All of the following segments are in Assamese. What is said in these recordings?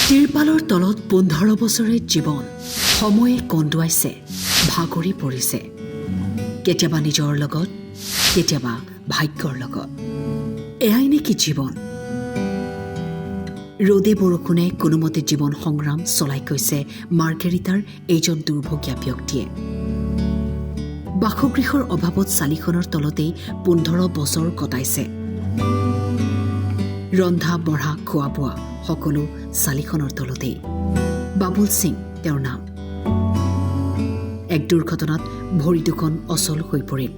তিৰপালৰ তলত 15 বছৰে জীৱন সময়ে কন্দুৱাইছে, ভাগৰি পৰিছে। কেতিয়াবা নিজৰ লগত, কেতিয়াবা ভাগ্যৰ লগত। এয়াই নেকি জীৱন? ৰ'দে বৰষুণে কোনোমতে জীৱন সংগ্ৰাম চলাই গৈছে মাৰ্ঘেৰিটাৰ এইজন দুৰ্ভগীয়া ব্যক্তিয়ে। বাসগৃহৰ অভাৱত চালিখনৰ তলতেই 15 বছৰ কটাইছে। ৰন্ধা বঢ়া খোৱা বোৱা সকলো চালিখনৰ তলতেই। বাবুল সিং তেওঁৰ নাম। এক দুৰ্ঘটনাত ভৰি দুখন অচল হৈ পৰিল।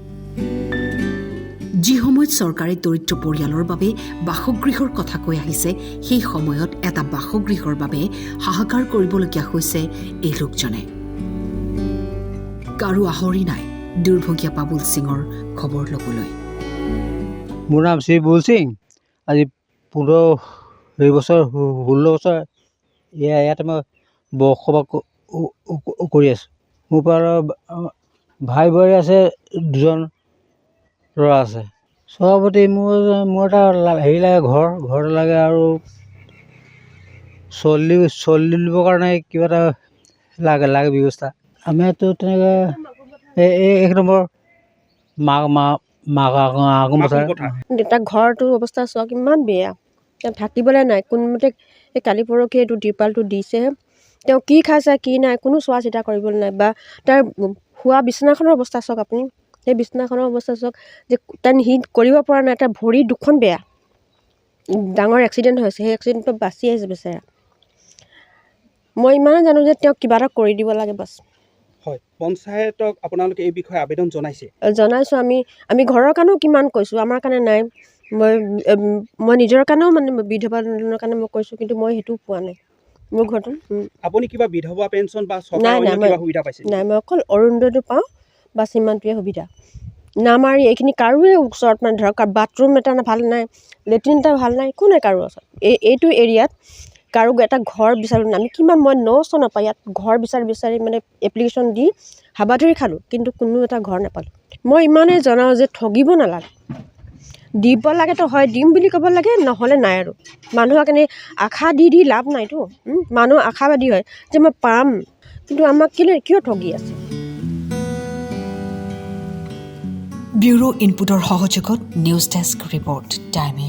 যি সময়ত চৰকাৰে দৰিদ্ৰ পৰিয়ালৰ বাবে বাসগৃহৰ কথা কৈ আহিছে, সেই সময়ত এটা বাসগৃহৰ বাবে হাহাকাৰ কৰিবলগীয়া হৈছে এই লোকজনে। কাৰো আহৰি নাই দুৰ্ভগীয়া বাবুল সিঙৰ খবৰ ল'বলৈ। মোৰ নাম শ্ৰী বাবুল সিং। আজি 16 বছৰ ইয়াতে মই বসবাস কৰি আছোঁ। মোৰ পৰা ভাই বোৱাৰী আছে, 2জন ল'ৰা আছে। চোৱাৰ প্ৰতি মোৰ এটা হেৰি লাগে, ঘৰ লাগে আৰু চলিবৰ কাৰণে কিবা এটা লাগে ব্যৱস্থা। আমিতো তেনেকৈ এক নম্বৰ তাৰ ঘৰটোৰ অৱস্থা চোৱা কিমান বেয়া। তেওঁ থাকিবলৈ নাই। কোনোমতে এই কালি পৰহি এইটো ত্ৰিপালটো দিছেহে। তেওঁ কি খাইছে কি নাই কোনো চোৱা চিতা কৰিবলৈ নাই। বা তাৰ শোৱা বিচনাখনৰ অৱস্থা চাওক আপুনি। সেই বিচনাখনৰ অৱস্থা চাওক যে সি কৰিব পৰা নাই। তাৰ ভৰি দুখন বেয়া, ডাঙৰ এক্সিডেণ্ট হৈছে। সেই এক্সিডেণ্টত বাচি আহিছে বেচেৰা। মই ইমানে জানো যে তেওঁক কিবা এটা কৰি দিব লাগে বাছ। হয়, পঞ্চায়তক আপোনালোকে এই বিষয়ে আবেদন জনাইছোঁ। আমি ঘৰৰ কাৰণেও কিমান কৈছোঁ, আমাৰ কাৰণে নাই। মই নিজৰ কাৰণেও মানে বিধৱা পেঞ্চনৰ কাৰণে মই কৈছোঁ, কিন্তু মই সেইটোও পোৱা নাই মোৰ ঘৰটো। আপুনি কিবা বিধৱা পেঞ্চন বা চৰকাৰৰ অন্য কিবা সুবিধা পাইছে? নাই, মই অকল অৰুণোদয়টো পাওঁ, বাছ সিমানটোৱে সুবিধা। আমাৰ এইখিনি কাৰোৱে ওচৰত মানে ধৰক বাথৰুম এটা ভাল নাই, লেট্ৰিন এটা ভাল নাই, একো নাই কাৰো ওচৰত। এইটো এৰিয়াত কাৰো এটা ঘৰ বিচাৰোঁ। আমি কিমান মই 9 চনৰ পৰা ইয়াত ঘৰ বিচাৰি মানে এপ্লিকেশ্যন দি হাবাথুৰি খালোঁ, কিন্তু কোনো এটা ঘৰ নাপালোঁ। মই ইমানেই জনাওঁ যে ঠগিব নালাগে। দিব লাগেতো হয় দিম বুলি ক'ব লাগে, নহ'লে নাই আৰু। মানুহক এনেই আশা দি লাভ নাইতো। মানুহ আশাবাদী হয় যে মই পাম, কিন্তু আমাক কিয় ঠগি আছে। ব্যুৰো ইনপুটৰ সহযোগত নিউজ ডেস্ক ৰিপৰ্ট টাইমে।